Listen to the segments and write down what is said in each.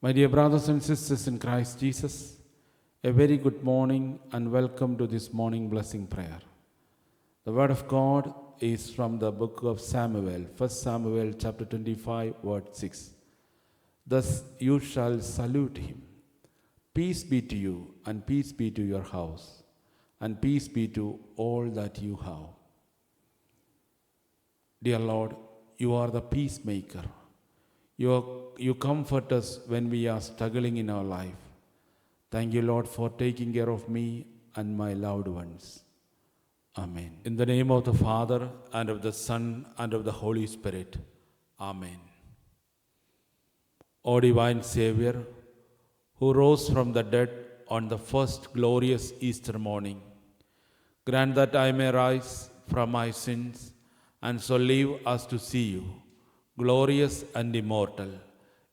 My dear brothers and sisters in Christ Jesus, a very good morning and welcome to this morning blessing prayer. The word of God is from the book of Samuel, 1 Samuel chapter 25, word 6. Thus you shall salute him. Peace be to you, and peace be to your house, and peace be to all that you have. Dear Lord, you are the peacemaker. You comfort us when we are struggling in our life. Thank you, Lord, for taking care of me and my loved ones. Amen. In the name of the Father, and of the Son, and of the Holy Spirit. Amen. O divine Savior, who rose from the dead on the first glorious Easter morning, grant that I may rise from my sins and so live as to see you, glorious and immortal,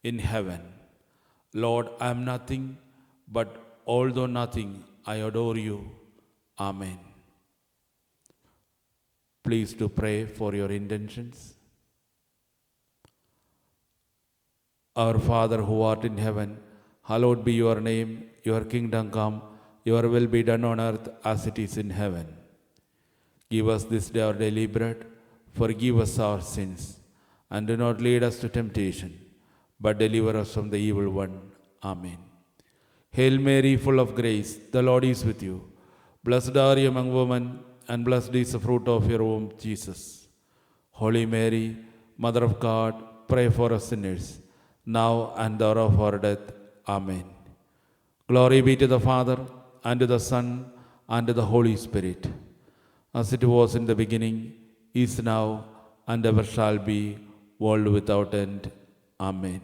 in heaven. Lord, I am nothing, but although nothing, I adore you. Amen. Please do pray for your intentions. Our Father who art in heaven, hallowed be your name. Your kingdom come, your will be done on earth as it is in heaven. Give us this day our daily bread. Forgive us our sins, and do not lead us to temptation, but deliver us from the evil one. Amen. Hail Mary, full of grace, the Lord is with you. Blessed are you among women, and blessed is the fruit of your womb, Jesus. Holy Mary, Mother of God, pray for us sinners, now and the hour of our death. Amen. Glory be to the Father, and to the Son, and to the Holy Spirit, as it was in the beginning, is now, and ever shall be, world without end. Amen.